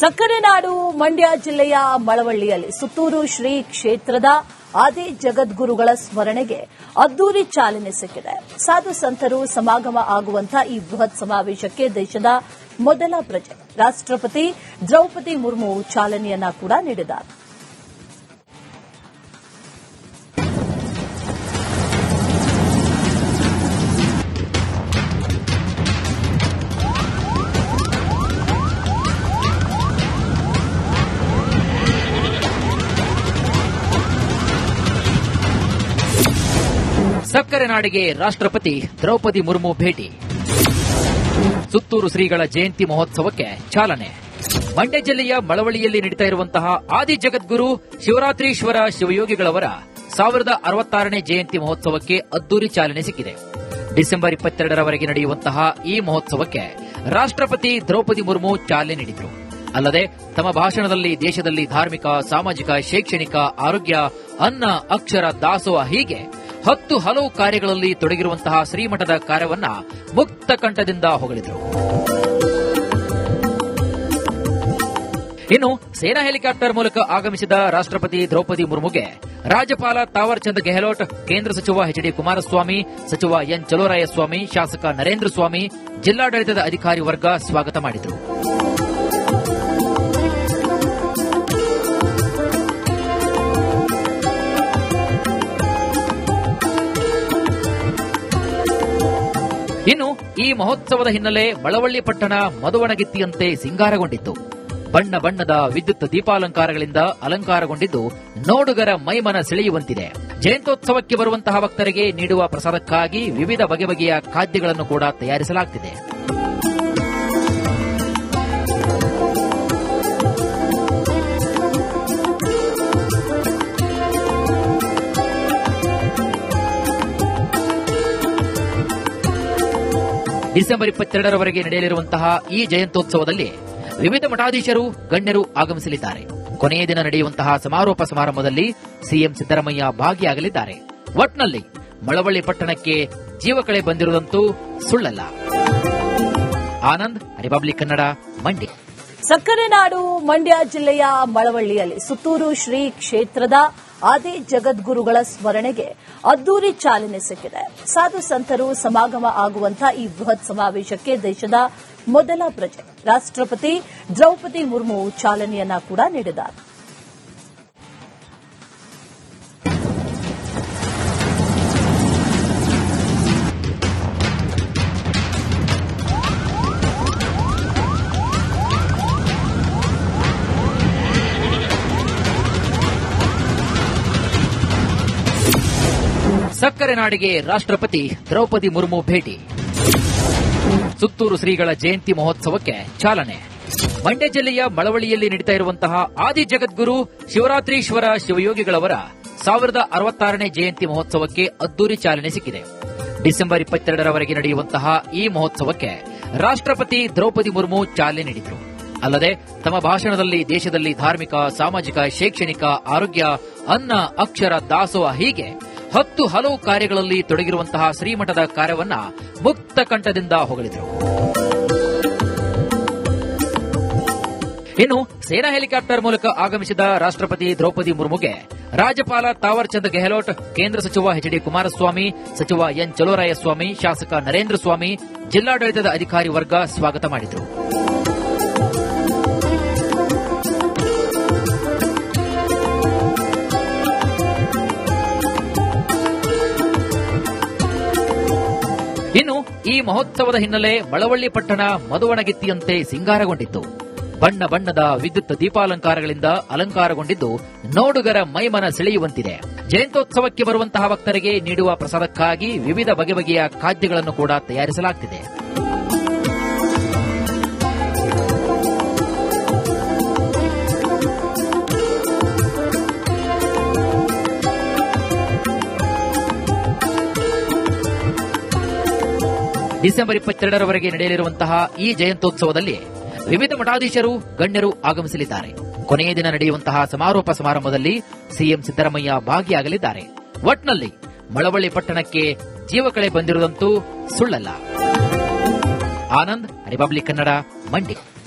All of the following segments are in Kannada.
ಸಕ್ಕರೆ ನಾಡು ಮಂಡ್ಯ ಜಿಲ್ಲೆಯ ಮಳವಳ್ಳಿಯಲ್ಲಿ ಸುತ್ತೂರು ಶ್ರೀ ಕ್ಷೇತ್ರದ ಆದಿ ಜಗದ್ಗುರುಗಳ ಸ್ಮರಣೆಗೆ ಅದ್ದೂರಿ ಚಾಲನೆ ಸಿಕ್ಕಿದೆ. ಸಾಧು ಸಂತರು ಸಮಾಗಮ ಆಗುವಂತಹ ಈ ಬೃಹತ್ ಸಮಾವೇಶಕ್ಕೆ ದೇಶದ ಮೊದಲ ಪ್ರಜೆ ರಾಷ್ಟ್ರಪತಿ ದ್ರೌಪದಿ ಮುರ್ಮು ಚಾಲನೆಯನ್ನ ಕೂಡ ನೀಡಿದ್ದಾರೆ. ಸಕ್ಕರೆ ನಾಡಿಗೆ ರಾಷ್ಟ್ರಪತಿ ದ್ರೌಪದಿ ಮುರ್ಮು ಭೇಟಿ. ಸುತ್ತೂರು ಶ್ರೀಗಳ ಜಯಂತಿ ಮಹೋತ್ಸವಕ್ಕೆ ಚಾಲನೆ. ಮಂಡ್ಯ ಜಿಲ್ಲೆಯ ಮಳವಳ್ಳಿಯಲ್ಲಿ ನಡೀತಾ ಇರುವಂತಹ ಆದಿ ಜಗದ್ಗುರು ಶಿವರಾತ್ರೀಶ್ವರ ಶಿವಯೋಗಿಗಳವರ 1066ನೇ ಜಯಂತಿ ಮಹೋತ್ಸವಕ್ಕೆ ಅದ್ದೂರಿ ಚಾಲನೆ ಸಿಕ್ಕಿದೆ. ಡಿಸೆಂಬರ್ 22ರವರೆಗೆ ನಡೆಯುವಂತಹ ಈ ಮಹೋತ್ಸವಕ್ಕೆ ರಾಷ್ಟ್ರಪತಿ ದ್ರೌಪದಿ ಮುರ್ಮು ಚಾಲನೆ ನೀಡಿದರು. ಅಲ್ಲದೆ ತಮ್ಮ ಭಾಷಣದಲ್ಲಿ ದೇಶದಲ್ಲಿ ಧಾರ್ಮಿಕ, ಸಾಮಾಜಿಕ, ಶೈಕ್ಷಣಿಕ, ಆರೋಗ್ಯ, ಅನ್ನ, ಅಕ್ಷರ ದಾಸೋಹ ಹೀಗೆ 10 ಹಲವು ಕಾರ್ಯಗಳಲ್ಲಿ ತೊಡಗಿರುವಂತಹ ಶ್ರೀಮಠದ ಕಾರ್ಯವನ್ನ ಮುಕ್ತ ಕಂಠದಿಂದ ಹೊಗಳಿದರು. ಇನ್ನು ಸೇನಾ ಹೆಲಿಕಾಪ್ಟರ್ ಮೂಲಕ ಆಗಮಿಸಿದ ರಾಷ್ಟ್ರಪತಿ ದ್ರೌಪದಿ ಮುರ್ಮುಗೆ ರಾಜ್ಯಪಾಲ ತಾವರ್ ಚಂದ್ ಗೆಹ್ಲೋಟ್, ಕೇಂದ್ರ ಸಚಿವ ಎಚ್ ಡಿ ಕುಮಾರಸ್ವಾಮಿ, ಸಚಿವ ಎನ್ ಚಲುವರಾಯಸ್ವಾಮಿ, ಶಾಸಕ ನರೇಂದ್ರ ಸ್ವಾಮಿ, ಜಿಲ್ಲಾಡಳಿತದ ಅಧಿಕಾರಿ ವರ್ಗ ಸ್ವಾಗತ ಮಾಡಿದರು. ಇನ್ನು ಈ ಮಹೋತ್ಸವದ ಹಿನ್ನೆಲೆ ಮಳವಳ್ಳಿ ಪಟ್ಟಣ ಮದುವಣಗಿತ್ತಿಯಂತೆ ಸಿಂಗಾರಗೊಂಡಿತ್ತು. ಬಣ್ಣ ಬಣ್ಣದ ವಿದ್ಯುತ್ ದೀಪಾಲಂಕಾರಗಳಿಂದ ಅಲಂಕಾರಗೊಂಡಿದ್ದು ನೋಡುಗರ ಮೈಮನ ಸೆಳೆಯುವಂತಿದೆ. ಜಯಂತ್ಯೋತ್ಸವಕ್ಕೆ ಬರುವಂತಹ ಭಕ್ತರಿಗೆ ನೀಡುವ ಪ್ರಸಾದಕ್ಕಾಗಿ ವಿವಿಧ ಬಗೆ ಬಗೆಯ ಖಾದ್ಯಗಳನ್ನು ಕೂಡ ತಯಾರಿಸಲಾಗುತ್ತಿದೆ. ಡಿಸೆಂಬರ್ 22ರವರೆಗೆ ನಡೆಯಲಿರುವಂತಹ ಈ ಜಯಂತ್ಯೋತ್ಸವದಲ್ಲಿ ವಿವಿಧ ಮಠಾಧೀಶರು, ಗಣ್ಯರು ಆಗಮಿಸಲಿದ್ದಾರೆ. ಕೊನೆಯ ದಿನ ನಡೆಯುವಂತಹ ಸಮಾರೋಪ ಸಮಾರಂಭದಲ್ಲಿ ಸಿಎಂ ಸಿದ್ದರಾಮಯ್ಯ ಭಾಗಿಯಾಗಲಿದ್ದಾರೆ. ಒಟ್ನಲ್ಲಿ ಮಳವಳ್ಳಿ ಪಟ್ಟಣಕ್ಕೆ ಜೀವಕಳೆ ಬಂದಿರುವುದಂತೂ ಸುಳ್ಳಲ್ಲ. ಆನಂದ್, ರಿಪಬ್ಲಿಕ್ ಕನ್ನಡ, ಮಂಡ್ಯ. ಸಕ್ಕರೆ ನಾಡು ಮಂಡ್ಯ ಜಿಲ್ಲೆಯ ಮಳವಳ್ಳಿಯಲ್ಲಿ ಸುತ್ತೂರು ಶ್ರೀ ಕ್ಷೇತ್ರದ ಆದಿ ಜಗದ್ಗುರುಗಳ ಸ್ಮರಣೆಗೆ ಅದ್ದೂರಿ ಚಾಲನೆ ಸಿಕ್ಕಿದೆ. ಸಾಧು ಸಂತರು ಸಮಾಗಮ ಆಗುವಂತಹ ಈ ಬೃಹತ್ ಸಮಾವೇಶಕ್ಕೆ ದೇಶದ ಮೊದಲ ಪ್ರಜೆ ರಾಷ್ಟ್ರಪತಿ ದ್ರೌಪದಿ ಮುರ್ಮು ಚಾಲನೆಯನ್ನ ಕೂಡ ನೀಡಿದ್ದಾರೆ. ಸಕ್ಕರೆ ನಾಡಿಗೆ ರಾಷ್ಟ್ರಪತಿ ದ್ರೌಪದಿ ಮುರ್ಮು ಭೇಟಿ. ಸುತ್ತೂರು ಶ್ರೀಗಳ ಜಯಂತಿ ಮಹೋತ್ಸವಕ್ಕೆ ಚಾಲನೆ. ಮಂಡ್ಯ ಜಿಲ್ಲೆಯ ಮಳವಳ್ಳಿಯಲ್ಲಿ ನಡೀತಾ ಇರುವಂತಹ ಆದಿ ಜಗದ್ಗುರು ಶಿವರಾತ್ರೀಶ್ವರ ಶಿವಯೋಗಿಗಳವರ 1066ನೇ ಜಯಂತಿ ಮಹೋತ್ಸವಕ್ಕೆ ಅದ್ದೂರಿ ಚಾಲನೆ ಸಿಕ್ಕಿದೆ. ಡಿಸೆಂಬರ್ 22ರವರೆಗೆ ನಡೆಯುವಂತಹ ಈ ಮಹೋತ್ಸವಕ್ಕೆ ರಾಷ್ಟ್ರಪತಿ ದ್ರೌಪದಿ ಮುರ್ಮು ಚಾಲನೆ ನೀಡಿದರು. ಅಲ್ಲದೆ ತಮ್ಮ ಭಾಷಣದಲ್ಲಿ ದೇಶದಲ್ಲಿ ಧಾರ್ಮಿಕ, ಸಾಮಾಜಿಕ, ಶೈಕ್ಷಣಿಕ, ಆರೋಗ್ಯ, ಅನ್ನ, ಅಕ್ಷರ ದಾಸೋಹ ಹೀಗೆ 10 ಹಲವು ಕಾರ್ಯಗಳಲ್ಲಿ ತೊಡಗಿರುವಂತಹ ಶ್ರೀಮಠದ ಕಾರ್ಯವನ್ನ ಮುಕ್ತ ಕಂಠದಿಂದ ಹೊಗಳಿದರು. ಇನ್ನು ಸೇನಾ ಹೆಲಿಕಾಪ್ಟರ್ ಮೂಲಕ ಆಗಮಿಸಿದ ರಾಷ್ಟ್ರಪತಿ ದ್ರೌಪದಿ ಮುರ್ಮುಗೆ ರಾಜ್ಯಪಾಲ ತಾವರ್ ಚಂದ್ ಗೆಹ್ಲೋಟ್, ಕೇಂದ್ರ ಸಚಿವ ಎಚ್ ಡಿ ಕುಮಾರಸ್ವಾಮಿ, ಸಚಿವ ಎನ್ ಚಲುವರಾಯಸ್ವಾಮಿ, ಶಾಸಕ ನರೇಂದ್ರ ಸ್ವಾಮಿ, ಜಿಲ್ಲಾಡಳಿತದ ಅಧಿಕಾರಿ ವರ್ಗ ಸ್ವಾಗತ ಮಾಡಿದರು. ಇನ್ನು ಈ ಮಹೋತ್ಸವದ ಹಿನ್ನೆಲೆ ಮಳವಳ್ಳಿ ಪಟ್ಟಣ ಮದುವಣಗಿತ್ತಿಯಂತೆ ಸಿಂಗಾರಗೊಂಡಿತ್ತು. ಬಣ್ಣ ಬಣ್ಣದ ವಿದ್ಯುತ್ ದೀಪಾಲಂಕಾರಗಳಿಂದ ಅಲಂಕಾರಗೊಂಡಿದ್ದು ನೋಡುಗರ ಮೈಮನ ಸೆಳೆಯುವಂತಿದೆ. ಜಯಂತ್ಯೋತ್ಸವಕ್ಕೆ ಬರುವಂತಹ ಭಕ್ತರಿಗೆ ನೀಡುವ ಪ್ರಸಾದಕ್ಕಾಗಿ ವಿವಿಧ ಬಗೆ ಬಗೆಯ ಖಾದ್ಯಗಳನ್ನು ಕೂಡ ತಯಾರಿಸಲಾಗುತ್ತಿದೆ. ಡಿಸೆಂಬರ್ 22ರವರೆಗೆ ನಡೆಯಲಿರುವಂತಹ ಈ ಜಯಂತ್ಯೋತ್ಸವದಲ್ಲಿ ವಿವಿಧ ಮಠಾಧೀಶರು, ಗಣ್ಯರು ಆಗಮಿಸಲಿದ್ದಾರೆ. ಕೊನೆಯ ದಿನ ನಡೆಯುವಂತಹ ಸಮಾರೋಪ ಸಮಾರಂಭದಲ್ಲಿ ಸಿಎಂ ಸಿದ್ದರಾಮಯ್ಯ ಭಾಗಿಯಾಗಲಿದ್ದಾರೆ. ಒಟ್ನಲ್ಲಿ ಮಳವಳ್ಳಿ ಪಟ್ಟಣಕ್ಕೆ ಜೀವಕಳೆ ಬಂದಿರುವುದಂತೂ ಸುಳ್ಳಲ್ಲ. ಆನಂದ್, ರಿಪಬ್ಲಿಕ್ ಕನ್ನಡ, ಮಂಡ್ಯ.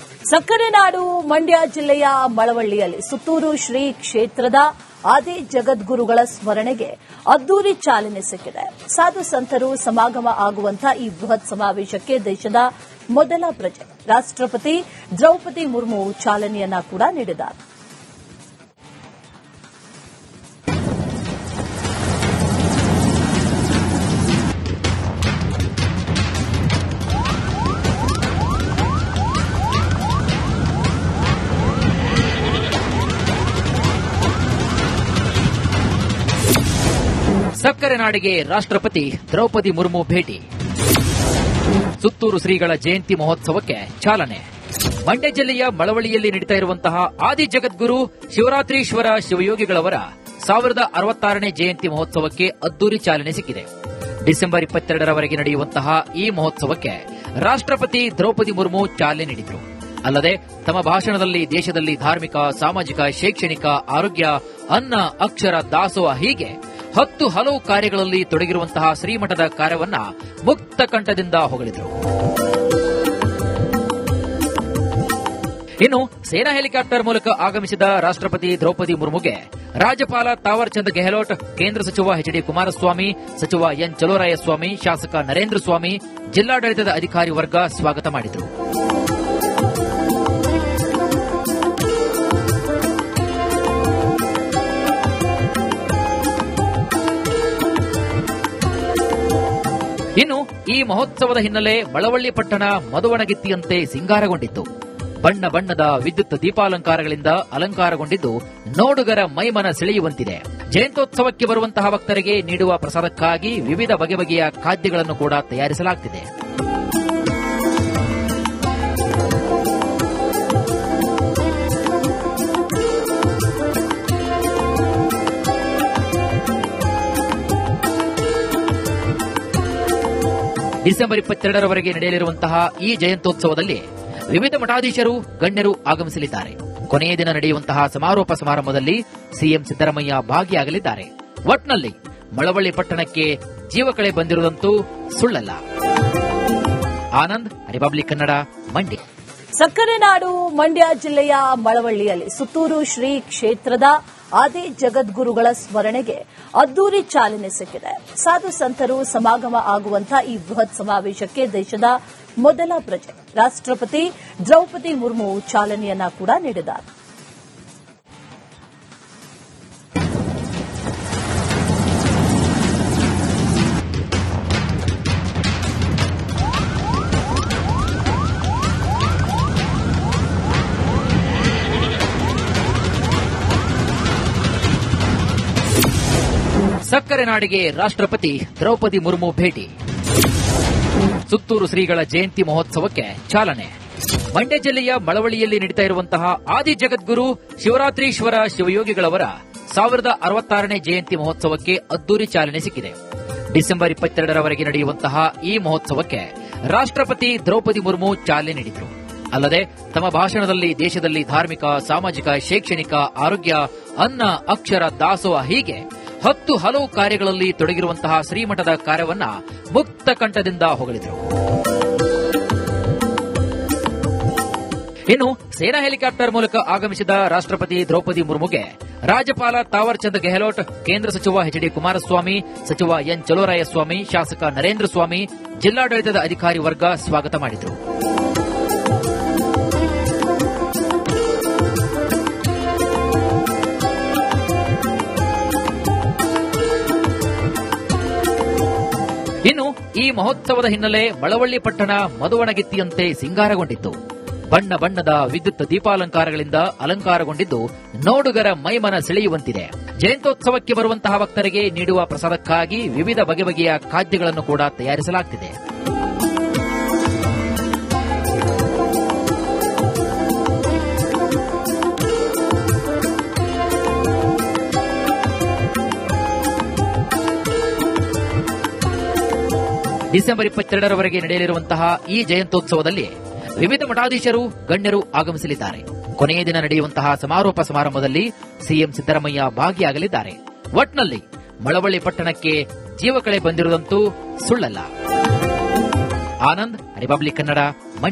ಸಕ್ಕರೆ ನಾಡು ಮಂಡ್ಯ ಜಿಲ್ಲೆಯ ಮಳವಳ್ಳಿಯಲ್ಲಿ ಸುತ್ತೂರು ಶ್ರೀ ಕ್ಷೇತ್ರದ ಆದಿ ಜಗದ್ಗುರುಗಳ ಸ್ಮರಣೆಗೆ ಅದ್ದೂರಿ ಚಾಲನೆ ಸಿಕ್ಕಿದೆ. ಸಾಧು ಸಂತರು ಸಮಾಗಮ ಆಗುವಂತಹ ಈ ಬೃಹತ್ ಸಮಾವೇಶಕ್ಕೆ ದೇಶದ ಮೊದಲ ಪ್ರಜೆ ರಾಷ್ಟ್ರಪತಿ ದ್ರೌಪದಿ ಮುರ್ಮು ಚಾಲನೆಯನ್ನ ಕೂಡ ನೀಡಿದ್ದಾರೆ. ಸಕ್ಕರೆ ನಾಡಿಗೆ ರಾಷ್ಟ್ರಪತಿ ದ್ರೌಪದಿ ಮುರ್ಮು ಭೇಟಿ. ಸುತ್ತೂರು ಶ್ರೀಗಳ ಜಯಂತಿ ಮಹೋತ್ಸವಕ್ಕೆ ಚಾಲನೆ. ಮಂಡ್ಯ ಜಿಲ್ಲೆಯ ಮಳವಳ್ಳಿಯಲ್ಲಿ ನಡೀತಾ ಇರುವಂತಹ ಆದಿ ಜಗದ್ಗುರು ಶಿವರಾತ್ರೀಶ್ವರ ಶಿವಯೋಗಿಗಳವರ 1066ನೇ ಜಯಂತಿ ಮಹೋತ್ಸವಕ್ಕೆ ಅದ್ದೂರಿ ಚಾಲನೆ ಸಿಕ್ಕಿದೆ. ಡಿಸೆಂಬರ್ 22ರವರೆಗೆ ನಡೆಯುವಂತಹ ಈ ಮಹೋತ್ಸವಕ್ಕೆ ರಾಷ್ಟ್ರಪತಿ ದ್ರೌಪದಿ ಮುರ್ಮು ಚಾಲನೆ ನೀಡಿದರು. ಅಲ್ಲದೆ ತಮ್ಮ ಭಾಷಣದಲ್ಲಿ ದೇಶದಲ್ಲಿ ಧಾರ್ಮಿಕ, ಸಾಮಾಜಿಕ, ಶೈಕ್ಷಣಿಕ, ಆರೋಗ್ಯ, ಅನ್ನ, ಅಕ್ಷರ ದಾಸೋಹ ಹೀಗೆ 10 ಹಲವು ಕಾರ್ಯಗಳಲ್ಲಿ ತೊಡಗಿರುವಂತಹ ಶ್ರೀಮಠದ ಕಾರ್ಯವನ್ನ ಮುಕ್ತ ಕಂಠದಿಂದ ಹೊಗಳಿದರು. ಇನ್ನು ಸೇನಾ ಹೆಲಿಕಾಪ್ಟರ್ ಮೂಲಕ ಆಗಮಿಸಿದ ರಾಷ್ಟ್ರಪತಿ ದ್ರೌಪದಿ ಮುರ್ಮುಗೆ ರಾಜ್ಯಪಾಲ ತಾವರ್ ಚಂದ್ ಗೆಹ್ಲೋಟ್, ಕೇಂದ್ರ ಸಚಿವ ಎಚ್.ಡಿ. ಕುಮಾರಸ್ವಾಮಿ, ಸಚಿವ ಎನ್. ಚಲುವರಾಯಸ್ವಾಮಿ, ಶಾಸಕ ನರೇಂದ್ರ ಸ್ವಾಮಿ, ಜಿಲ್ಲಾಡಳಿತದ ಅಧಿಕಾರಿ ವರ್ಗ ಸ್ವಾಗತ ಮಾಡಿದರು. ಇನ್ನು ಈ ಮಹೋತ್ಸವದ ಹಿನ್ನೆಲೆ ಮಳವಳ್ಳಿ ಪಟ್ಟಣ ಮದುವಣಗಿತ್ತಿಯಂತೆ ಸಿಂಗಾರಗೊಂಡಿತ್ತು. ಬಣ್ಣ ಬಣ್ಣದ ವಿದ್ಯುತ್ ದೀಪಾಲಂಕಾರಗಳಿಂದ ಅಲಂಕಾರಗೊಂಡಿದ್ದು ನೋಡುಗರ ಮೈಮನ ಸೆಳೆಯುವಂತಿದೆ. ಜಯಂತ್ಯೋತ್ಸವಕ್ಕೆ ಬರುವಂತಹ ಭಕ್ತರಿಗೆ ನೀಡುವ ಪ್ರಸಾದಕ್ಕಾಗಿ ವಿವಿಧ ಬಗೆ ಬಗೆಯ ಖಾದ್ಯಗಳನ್ನು ಕೂಡ ತಯಾರಿಸಲಾಗುತ್ತಿದೆ. ಡಿಸೆಂಬರ್ 22ರವರೆಗೆ ನಡೆಯಲಿರುವಂತಹ ಈ ಜಯಂತ್ಯೋತ್ಸವದಲ್ಲಿ ವಿವಿಧ ಮಠಾಧೀಶರು, ಗಣ್ಯರು ಆಗಮಿಸಲಿದ್ದಾರೆ. ಕೊನೆಯ ದಿನ ನಡೆಯುವಂತಹ ಸಮಾರೋಪ ಸಮಾರಂಭದಲ್ಲಿ ಸಿಎಂ ಸಿದ್ದರಾಮಯ್ಯ ಭಾಗಿಯಾಗಲಿದ್ದಾರೆ. ಒಟ್ನಲ್ಲಿ ಮಳವಳ್ಳಿ ಪಟ್ಟಣಕ್ಕೆ ಜೀವಕಳೆ ಬಂದಿರುವುದಂತೂ ಸುಳ್ಳಲ್ಲ. ಆನಂದ್, ರಿಪಬ್ಲಿಕ್ ಕನ್ನಡ, ಮಂಡ್ಯ. ಸಕ್ಕರೆ ನಾಡು ಮಂಡ್ಯ ಜಿಲ್ಲೆಯ ಮಳವಳ್ಳಿಯಲ್ಲಿ ಸುತ್ತೂರು ಶ್ರೀ ಕ್ಷೇತ್ರದ ಆದಿ ಜಗದ್ಗುರುಗಳ ಸ್ಮರಣೆಗೆ ಅದ್ದೂರಿ ಚಾಲನೆ ಸಿಕ್ಕಿದೆ. ಸಾಧು ಸಂತರು ಸಮಾಗಮ ಆಗುವಂತಹ ಈ ಬೃಹತ್ ಸಮಾವೇಶಕ್ಕೆ ದೇಶದ ಮೊದಲ ಪ್ರಜೆ ರಾಷ್ಟ್ರಪತಿ ದ್ರೌಪದಿ ಮುರ್ಮು ಚಾಲನೆಯನ್ನ ಕೂಡ ನೀಡಿದ್ದಾರೆ. ಸಕ್ಕರೆ ನಾಡಿಗೆ ರಾಷ್ಟ್ರಪತಿ ದ್ರೌಪದಿ ಮುರ್ಮು ಭೇಟಿ. ಸುತ್ತೂರು ಶ್ರೀಗಳ ಜಯಂತಿ ಮಹೋತ್ಸವಕ್ಕೆ ಚಾಲನೆ. ಮಂಡ್ಯ ಜಿಲ್ಲೆಯ ಮಳವಳ್ಳಿಯಲ್ಲಿ ನಡೀತಾ ಇರುವಂತಹ ಆದಿ ಜಗದ್ಗುರು ಶಿವರಾತ್ರೀಶ್ವರ ಶಿವಯೋಗಿಗಳವರ 1066ನೇ ಜಯಂತಿ ಮಹೋತ್ಸವಕ್ಕೆ ಅದ್ದೂರಿ ಚಾಲನೆ ಸಿಕ್ಕಿದೆ. ಡಿಸೆಂಬರ್ 22ರವರೆಗೆ ನಡೆಯುವಂತಹ ಈ ಮಹೋತ್ಸವಕ್ಕೆ ರಾಷ್ಟ್ರಪತಿ ದ್ರೌಪದಿ ಮುರ್ಮು ಚಾಲನೆ ನೀಡಿದರು. ಅಲ್ಲದೆ ತಮ್ಮ ಭಾಷಣದಲ್ಲಿ ದೇಶದಲ್ಲಿ ಧಾರ್ಮಿಕ, ಸಾಮಾಜಿಕ, ಶೈಕ್ಷಣಿಕ, ಆರೋಗ್ಯ, ಅನ್ನ, ಅಕ್ಷರ ದಾಸೋಹ ಹೀಗೆ 10 ಹಲವು ಕಾರ್ಯಗಳಲ್ಲಿ ತೊಡಗಿರುವಂತಹ ಶ್ರೀಮಠದ ಕಾರ್ಯವನ್ನ ಮುಕ್ತ ಕಂಠದಿಂದ ಹೊಗಳಿದರು. ಇನ್ನು ಸೇನಾ ಹೆಲಿಕಾಪ್ಟರ್ ಮೂಲಕ ಆಗಮಿಸಿದ ರಾಷ್ಟ್ರಪತಿ ದ್ರೌಪದಿ ಮುರ್ಮುಗೆ ರಾಜ್ಯಪಾಲ ತಾವರ್ ಚಂದ್ ಗೆಹ್ಲೋಟ್, ಕೇಂದ್ರ ಸಚಿವ ಎಚ್.ಡಿ. ಕುಮಾರಸ್ವಾಮಿ, ಸಚಿವ ಎನ್. ಚಲುವರಾಯಸ್ವಾಮಿ, ಶಾಸಕ ನರೇಂದ್ರ ಸ್ವಾಮಿ, ಜಿಲ್ಲಾಡಳಿತದ ಅಧಿಕಾರಿ ವರ್ಗ ಸ್ವಾಗತ ಮಾಡಿದರು. ಇನ್ನು ಈ ಮಹೋತ್ಸವದ ಹಿನ್ನೆಲೆ ಮಳವಳ್ಳಿ ಪಟ್ಟಣ ಮದುವಣಗಿತ್ತಿಯಂತೆ ಸಿಂಗಾರಗೊಂಡಿತ್ತು. ಬಣ್ಣ ಬಣ್ಣದ ವಿದ್ಯುತ್ ದೀಪಾಲಂಕಾರಗಳಿಂದ ಅಲಂಕಾರಗೊಂಡಿದ್ದು ನೋಡುಗರ ಮೈಮನ ಸೆಳೆಯುವಂತಿದೆ. ಜಯಂತ್ಯೋತ್ಸವಕ್ಕೆ ಬರುವಂತಹ ಭಕ್ತರಿಗೆ ನೀಡುವ ಪ್ರಸಾದಕ್ಕಾಗಿ ವಿವಿಧ ಬಗೆ ಬಗೆಯ ಖಾದ್ಯಗಳನ್ನು ಕೂಡ ತಯಾರಿಸಲಾಗುತ್ತಿದೆ. ಡಿಸೆಂಬರ್ 22ರವರೆಗೆ ನಡೆಯಲಿರುವಂತಹ ಈ ಜಯಂತ್ಯೋತ್ಸವದಲ್ಲಿ ವಿವಿಧ ಮಠಾಧೀಶರು, ಗಣ್ಯರು ಆಗಮಿಸಲಿದ್ದಾರೆ. ಕೊನೆಯ ದಿನ ನಡೆಯುವಂತಹ ಸಮಾರೋಪ ಸಮಾರಂಭದಲ್ಲಿ ಸಿಎಂ ಸಿದ್ದರಾಮಯ್ಯ ಭಾಗಿಯಾಗಲಿದ್ದಾರೆ. ಒಟ್ನಲ್ಲಿ ಮಳವಳ್ಳಿ ಪಟ್ಟಣಕ್ಕೆ ಜೀವಕಳೆ ಬಂದಿರುವುದಂತೂ ಸುಳ್ಳಲ್ಲ. ಆನಂದ್, ರಿಪಬ್ಲಿಕ್ ಕನ್ನಡ, ಮಂಡ್ಯ.